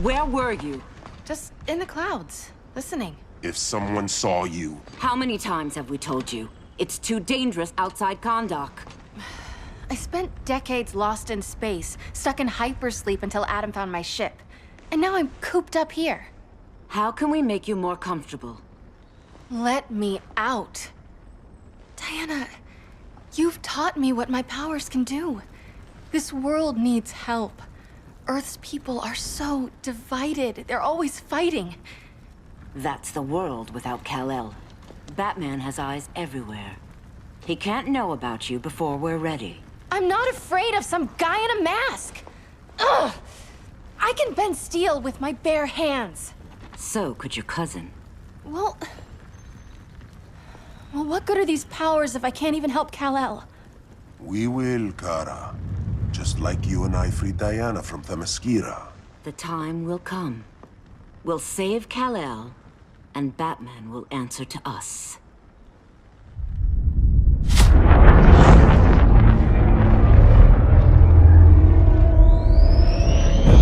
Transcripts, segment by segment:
Where were you? Just in the clouds, listening. If someone saw you... How many times have we told you? It's too dangerous outside Kahndaq. I spent decades lost in space, stuck in hypersleep until Adam found my ship. And now I'm cooped up here. How can we make you more comfortable? Let me out. Diana, you've taught me what my powers can do. This world needs help. Earth's people are so divided. They're always fighting. That's the world without Kal-El. Batman has eyes everywhere. He can't know about you before we're ready. I'm not afraid of some guy in a mask. Ugh! I can bend steel with my bare hands. So could your cousin. Well, what good are these powers if I can't even help Kal-El? We will, Kara. Just like you and I freed Diana from Themyscira. The time will come. We'll save Kal-El, and Batman will answer to us.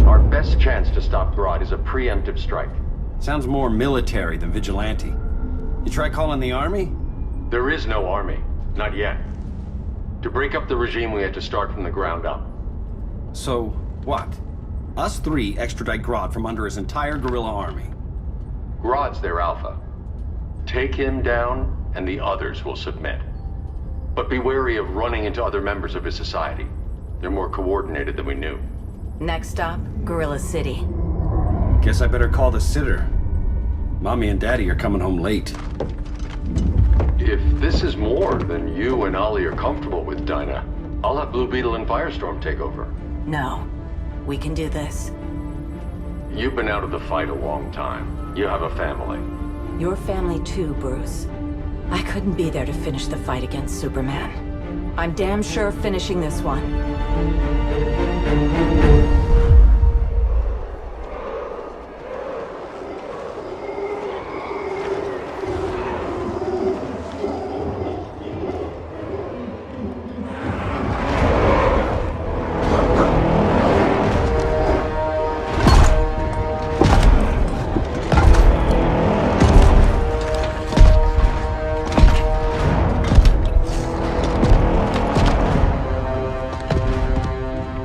Our best chance to stop Grodd is a preemptive strike. Sounds more military than vigilante. You try calling the army? There is no army. Not yet. To break up the regime, we had to start from the ground up. So, what? Us three extradite Grodd from under his entire guerrilla army. Grodd's their alpha. Take him down, and the others will submit. But be wary of running into other members of his society. They're more coordinated than we knew. Next stop, Gorilla City. Guess I better call the sitter. Mommy and Daddy are coming home late. If this is more than you and Ollie are comfortable with, Dinah, I'll have Blue Beetle and Firestorm take over. No. We can do this. You've been out of the fight a long time. You have a family. Your family too, Bruce. I couldn't be there to finish the fight against Superman. I'm damn sure finishing this one.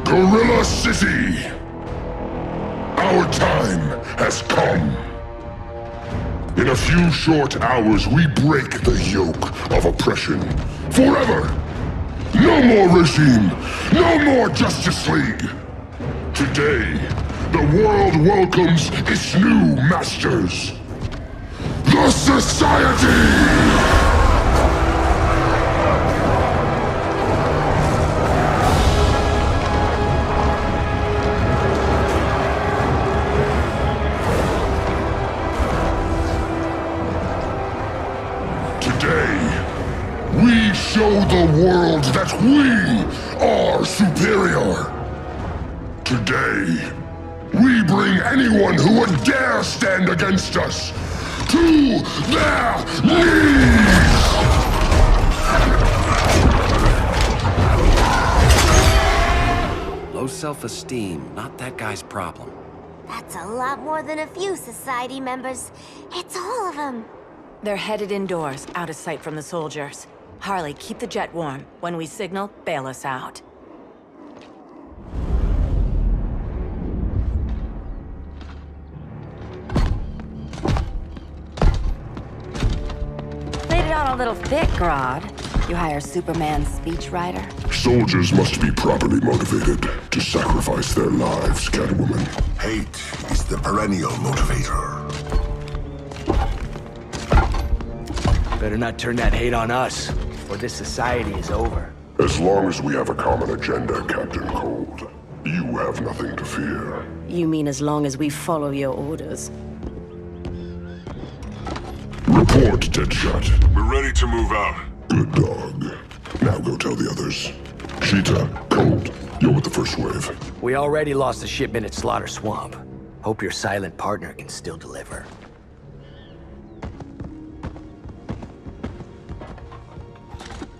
Gorilla City! Our time has come. In a few short hours, we break the yoke of oppression. Forever! No more regime! No more Justice League! Today, the world welcomes its new masters. The Society! We show the world that we are superior. Today, we bring anyone who would dare stand against us to their knees! Low self-esteem, not that guy's problem. That's a lot more than a few Society members. It's all of them. They're headed indoors, out of sight from the soldiers. Harley, keep the jet warm. When we signal, bail us out. Laid it on a little thick, Grodd. You hire Superman's speechwriter? Soldiers must be properly motivated to sacrifice their lives, Catwoman. Hate is the perennial motivator. Better not turn that hate on us, or this society is over. As long as we have a common agenda, Captain Cold, you have nothing to fear. You mean as long as we follow your orders? Report, Deadshot. We're ready to move out. Good dog. Now go tell the others. Cheetah, Cold, you're with the first wave. We already lost a shipment at Slaughter Swamp. Hope your silent partner can still deliver.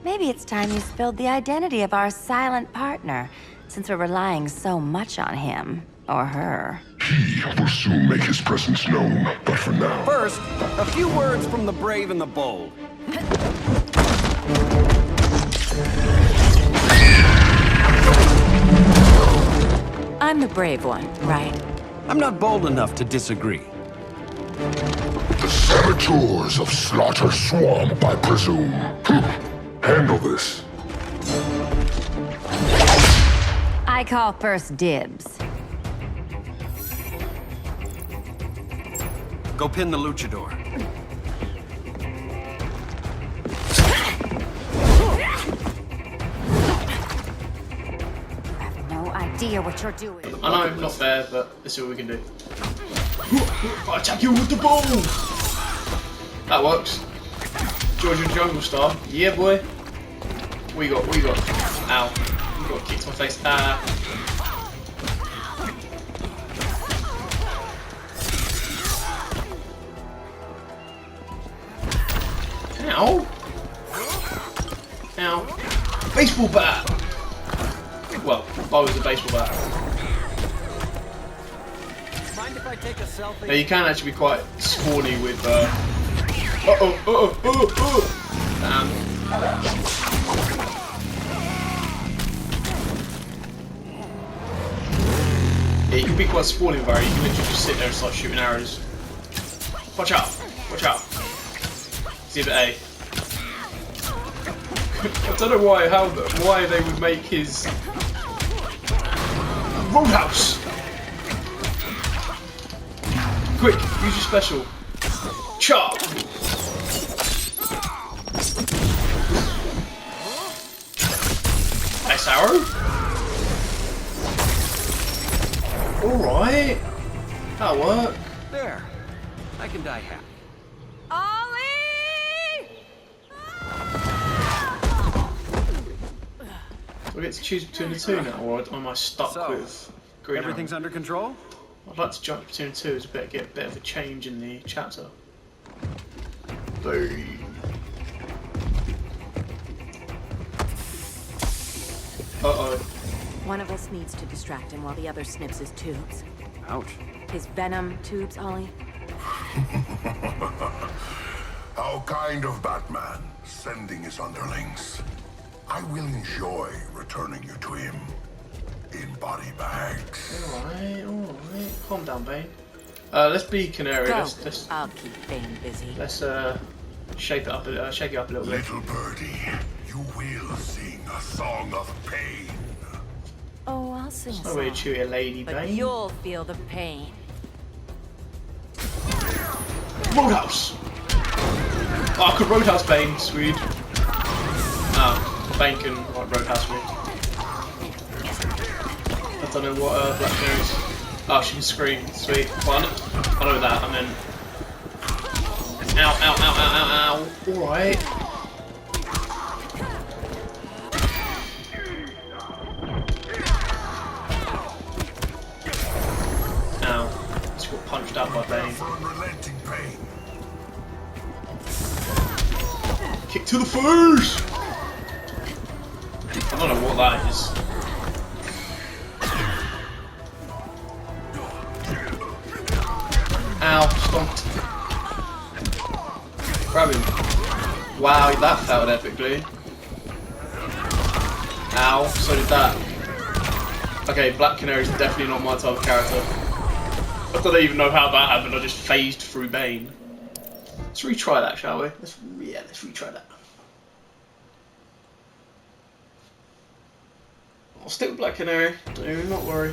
Maybe it's time you spilled the identity of our silent partner, since we're relying so much on him. Or her. He will soon make his presence known, but for now... First, a few words from the brave and the bold. I'm the brave one, right? I'm not bold enough to disagree. The saboteurs of Slaughter Swamp, I presume. Handle this. I call first dibs. Go pin the luchador. I have no idea what you're doing. I know, not fair, but let's see what we can do. I attack you with the ball! That works. Georgian jungle star. Yeah, boy. What you got? What you got? Ow. You got kicked to my face. Ah. Ow! Ow. Baseball bat! Well, I was a baseball bat. Mind if I take a selfie? Now you can actually be quite spawny with yeah, you can be quite spawny with her. You can literally just sit there and start shooting arrows. Watch out! Watch out! Exhibit A. I don't know why they would make his roadhouse. Quick, use your special. Chop. Nice arrow. All right, that'll work. There. I can die happy. Do I get to choose between the two now, or am I stuck with green? Everything's under control? I'd like to jump between the two to get a bit of a change in the chapter. Boom. Uh-oh. One of us needs to distract him while the other snips his tubes. Ouch. His venom tubes, Ollie. How kind of Batman, sending his underlings. I will enjoy returning you to him in body bags. Alright. Calm down, Bane. Let's be Canary. Go. Let's I'll keep Bane busy. let's shake it up a little bit. Little birdie, you will sing a song of pain. Oh, I'll sing a No way to song. chew a lady, But Bane. you'll feel the pain. Roadhouse! Oh, I could Roadhouse Bane, sweet. Oh, Bane can Roadhouse me. I don't know what Black Canary's. Oh, she can scream, sweet. Well, I know that, I mean. Ow. Alright. Ow. Just got punched out by Bane. Unrelenting pain. Kick to the face! I don't know what that is. Ow, stomped. Grab him. Wow, that failed epically. Ow, so did that. Okay, Black Canary's definitely not my type of character. I don't even know how that happened, I just phased through Bane. Let's retry that, shall we? Let's retry that. I'll stick with Black Canary, do not worry.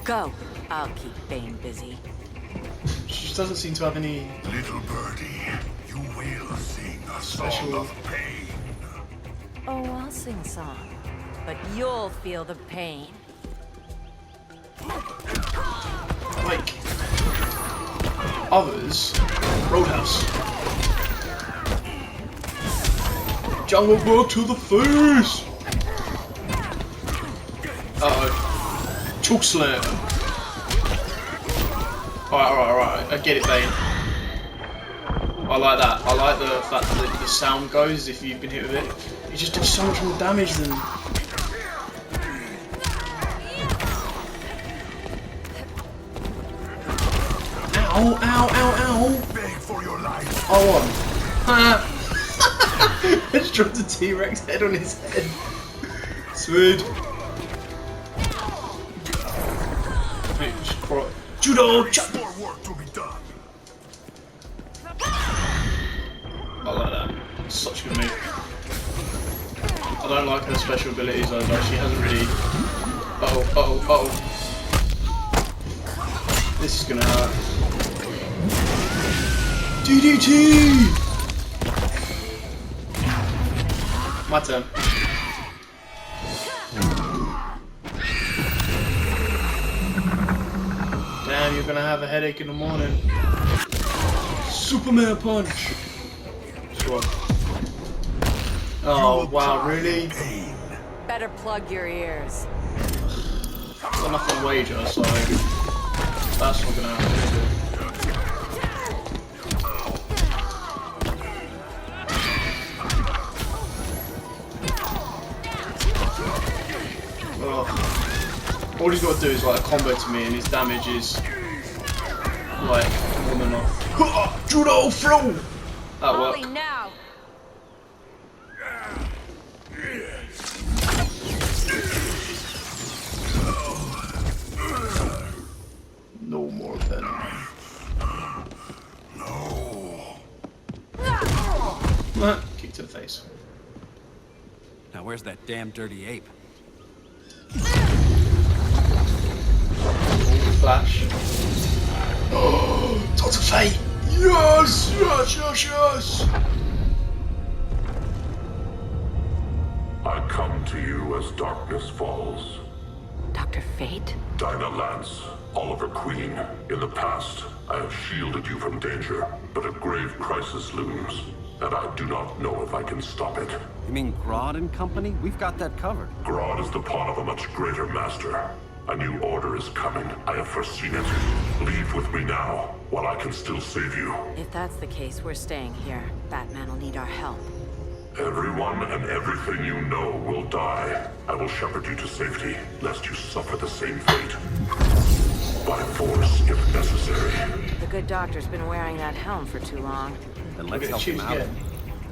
Go. I'll keep Bane busy. She just doesn't seem to have any Little birdie, you will sing a song special. of pain. Oh, I'll sing a song. But you'll feel the pain. Like others. Roadhouse. Jungle Book to the face! Uh-oh. Choke slam. Alright. I get it, Bane. I like that. I like the fact that the sound goes if you've been hit with it. It just does so much more damage than Oh, ow, ow, ow. Beg for your life. Oh, on. Ha! I just dropped a T-Rex head on his head. Sweet. Judo! Chop! More work to be done. I like that. Such a good move. I don't like her special abilities though, like she hasn't really... Uh-oh, uh-oh, uh-oh. This is gonna hurt. DDT! My turn. Damn, you're gonna have a headache in the morning. Superman punch! Sure. Oh, wow, really? Better plug your ears. Got nothing to wager, so that's not gonna happen, is it? Oh. All he's got to do is like a combo to me, and his damage is like more than enough. Judo throw! That worked. Now. No more venom. No. Kick to the face. Now where's that damn dirty ape? Flash. Oh, Dr. Fate! Yes! Yes, yes, yes! I come to you as darkness falls. Dr. Fate? Dinah Lance, Oliver Queen. In the past, I have shielded you from danger, but a grave crisis looms, and I do not know if I can stop it. You mean Grodd and company? We've got that covered. Grodd is the pawn of a much greater master. A new order is coming. I have foreseen it. Leave with me now, while I can still save you. If that's the case, we're staying here. Batman will need our help. Everyone and everything you know will die. I will shepherd you to safety, lest you suffer the same fate. By force, if necessary. The good doctor's been wearing that helm for too long. Then I'm let's gonna help choose him out. again.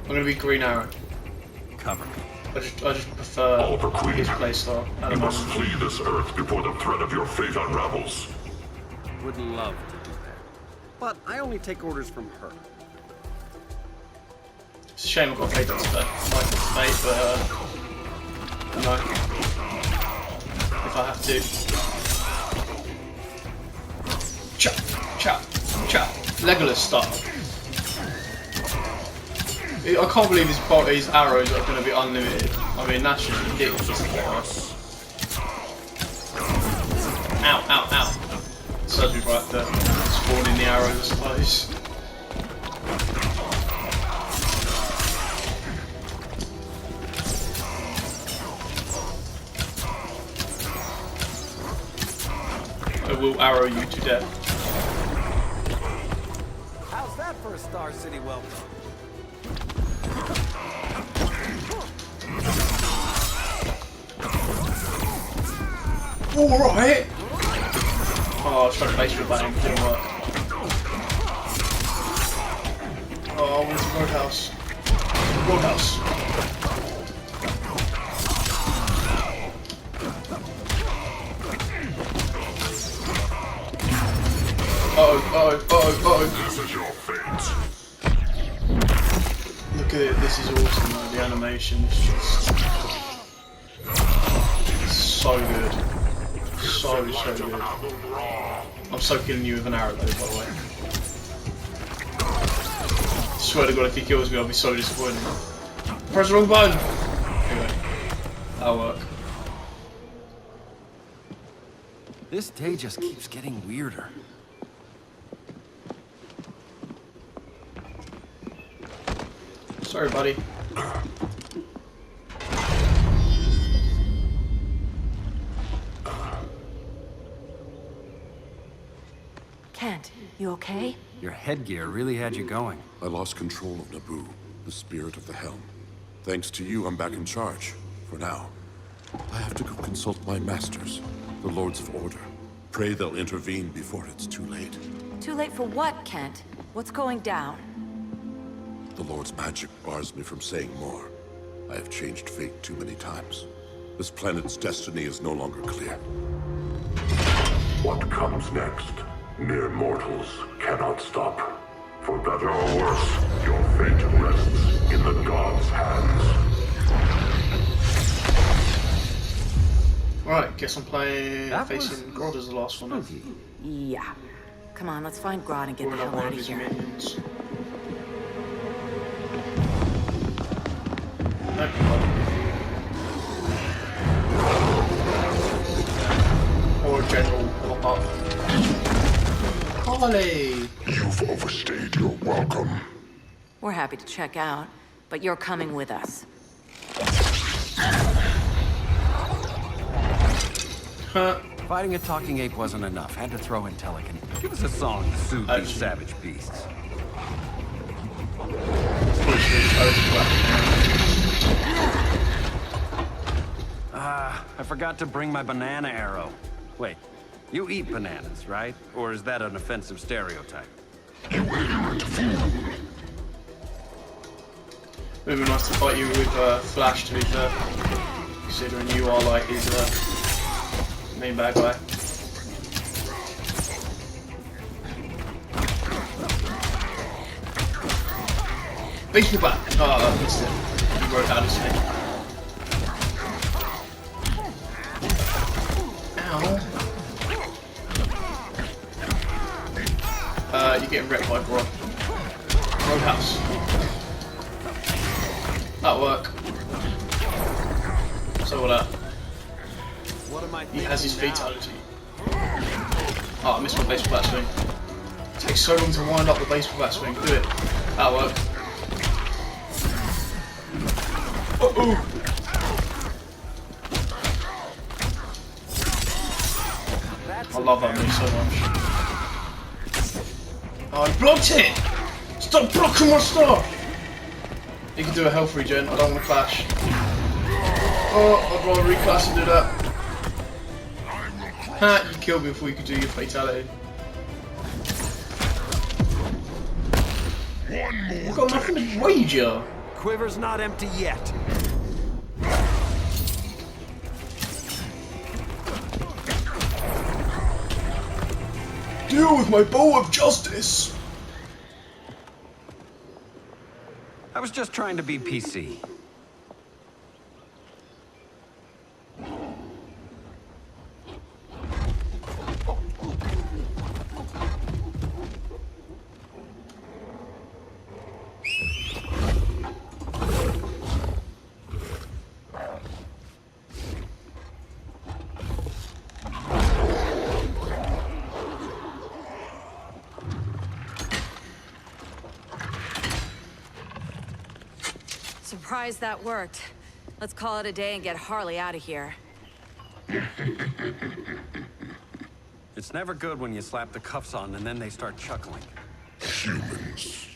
I'm gonna be Green Arrow. Cover me. I just prefer Oliver Queen, his playstyle. you must flee this earth before the threat of your fate unravels. Would love to do that. But I only take orders from her. It's a shame I've got Fate Dr. Fate, but no. If I have to. Chop, chop, chop. Legolas style. I can't believe his arrows are going to be unlimited. I mean, that's just ridiculous. Ow, ow, ow. Serves me right there. Spawning the arrows, I suppose. I will arrow you to death. How's that for a Star City welcome? Alright! Oh, I was trying to base your button, didn't work. Oh, where's the roadhouse? Roadhouse. Uh-oh, uh-oh, uh-oh, uh-oh. This is your fate. Look at it, this is awesome though, the animation's just... so good. So good. I'm so killing you with an arrow though, by the way. I swear to God, if he kills me, I'll be so disappointed. Press the wrong button! Anyway, that'll work. This day just keeps getting weirder. Sorry, buddy. Kent, you okay? Your headgear really had you going. I lost control of Naboo, the spirit of the helm. Thanks to you, I'm back in charge. For now. I have to go consult my masters, the Lords of Order. Pray they'll intervene before it's too late. Too late for what, Kent? What's going down? The Lord's magic bars me from saying more. I have changed fate too many times. This planet's destiny is no longer clear. What comes next, mere mortals cannot stop. For better or worse, your fate rests in the gods' hands. Right, guess I'm playing facing Grodd as the last one. Yeah. Come on, let's find Grodd and get the hell out of here. Minions. Or a general pop up. Holly! You've overstayed your welcome. We're happy to check out, but you're coming with us. Fighting a talking ape wasn't enough. Had to throw in Telekin. Give us a song to soothe these savage beasts. I forgot to bring my banana arrow. Wait, you eat bananas, right? Or is that an offensive stereotype? You ignorant fool! It would be nice to fight you with Flash, to be fair. Considering you are like his main bad guy. Baseball bat! Oh, I missed it. You wrote out his name. Ow. You're getting wrecked by Grodd. Roadhouse. That'll work. So will that. He has his fatality. Oh, I missed my baseball bat swing. It takes so long to wind up the baseball bat swing. Do it. That'll work. Uh-oh! I love that move so much. Oh, I blocked it! Stop blocking my stuff! You can do a health regen, I don't want to clash. Oh, I'd rather reclash and do that. Ha, you killed me before you could do your fatality. I've got nothing to wager! Quiver's not empty yet. Deal with my bow of justice! I was just trying to be PC. Surprised that worked. Let's call it a day and get Harley out of here. It's never good when you slap the cuffs on and then they start chuckling. Humans.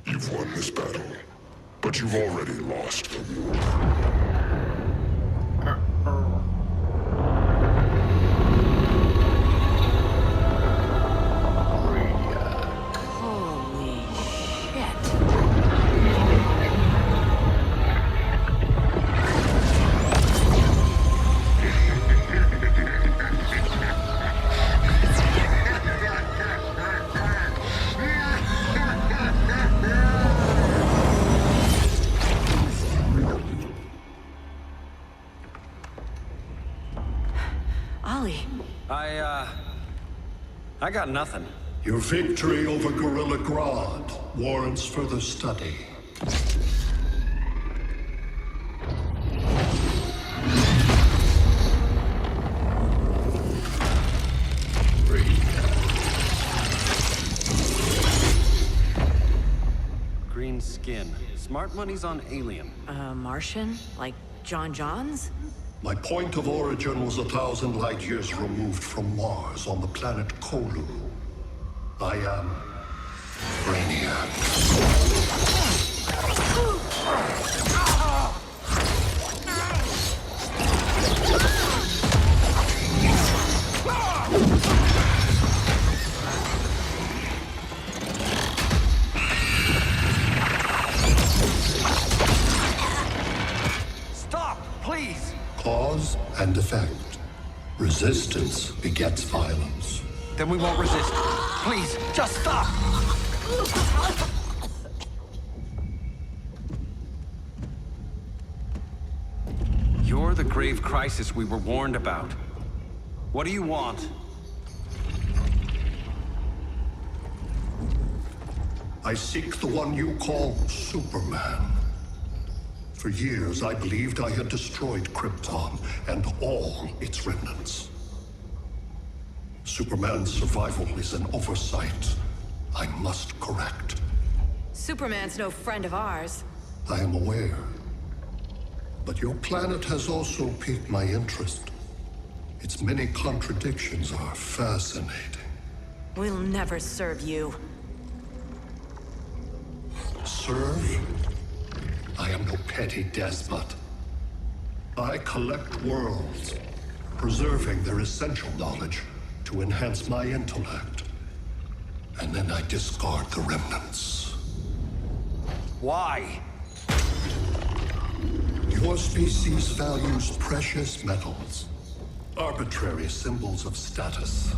You've won this battle, but you've already lost the war. I got nothing. Your victory over Gorilla Grodd warrants further study. Green skin. Smart money's on alien. Martian? Like John Johns? My point of origin was 1,000 light years removed from Mars on the planet Kolu. I am Brainiac. Resistance begets violence. Then we won't resist. Please, just stop! You're the grave crisis we were warned about. What do you want? I seek the one you call Superman. For years, I believed I had destroyed Krypton and all its remnants. Superman's survival is an oversight I must correct. Superman's no friend of ours. I am aware. But your planet has also piqued my interest. Its many contradictions are fascinating. We'll never serve you. Serve? I am no petty despot. I collect worlds, preserving their essential knowledge to enhance my intellect. And then I discard the remnants. Why? Your species values precious metals, arbitrary symbols of status.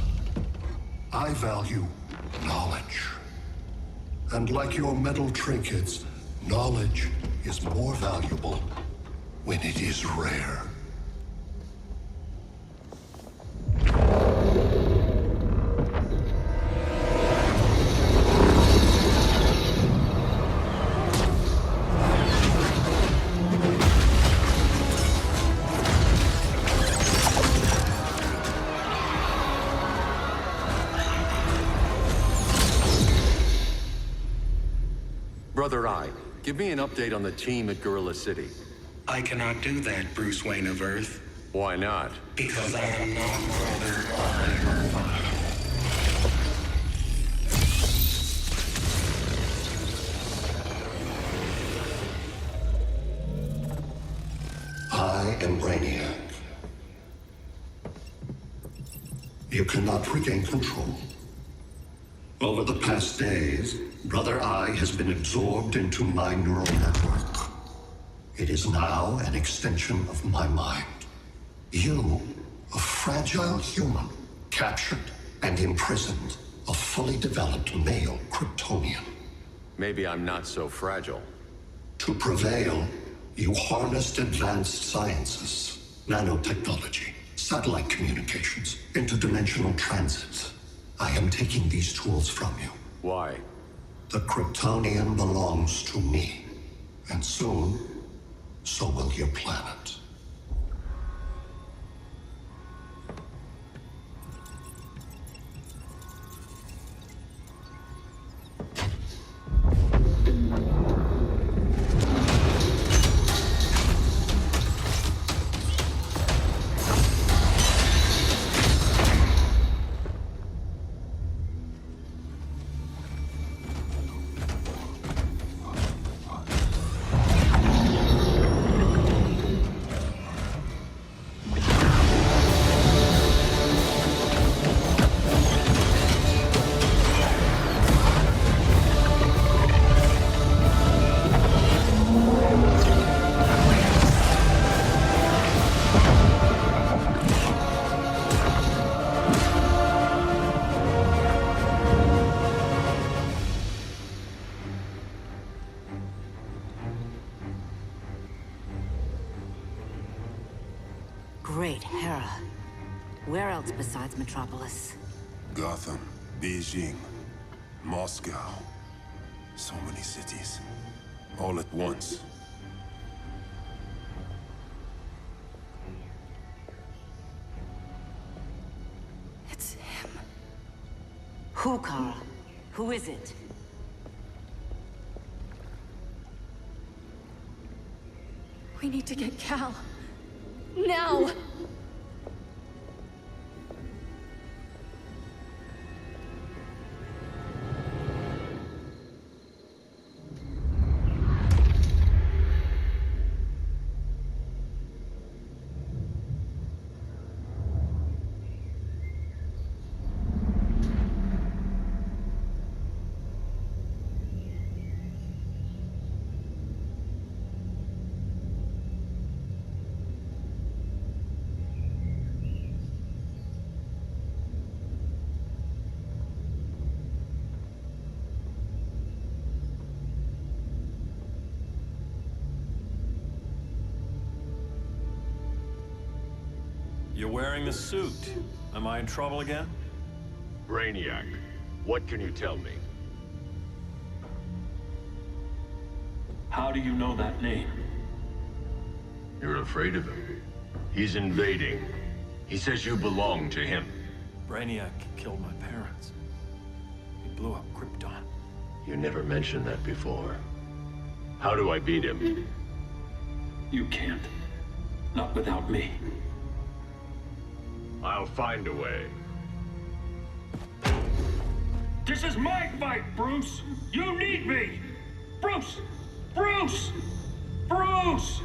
I value knowledge. And like your metal trinkets, knowledge is more valuable when it is rare. Brother Eye, give me an update on the team at Gorilla City. I cannot do that, Bruce Wayne of Earth. Why not? Because I am not Brother Eye. I am Brainiac. You cannot regain control. Over the past days, Brother Eye has been absorbed into my neural network. It is now an extension of my mind. You, a fragile human, captured and imprisoned a fully developed male Kryptonian. Maybe I'm not so fragile. To prevail, you harnessed advanced sciences, nanotechnology, satellite communications, interdimensional transit. I am taking these tools from you. Why? The Kryptonian belongs to me. And soon, so will your planet. Great Hera. Where else besides Metropolis? Gotham, Beijing, Moscow. So many cities. All at once. It's him. Who, Kara? Who is it? We need to get Cal. Now! You're wearing the suit. Am I in trouble again? Brainiac, what can you tell me? How do you know that name? You're afraid of him. He's invading. He says you belong to him. Brainiac killed my parents. He blew up Krypton. You never mentioned that before. How do I beat him? You can't. Not without me. I'll find a way. This is my fight, Bruce! You need me! Bruce! Bruce! Bruce!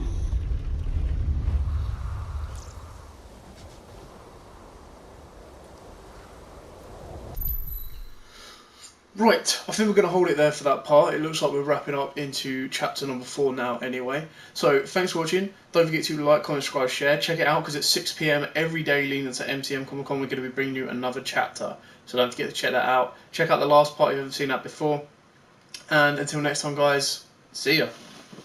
Right, I think we're going to hold it there for that part. It looks like we're wrapping up into chapter number 4 now anyway. So, thanks for watching. Don't forget to like, comment, subscribe, share. Check it out because at 6 PM every day leading into MCM Comic Con, we're going to be bringing you another chapter. So don't forget to check that out. Check out the last part if you haven't seen that before. And until next time, guys, see ya.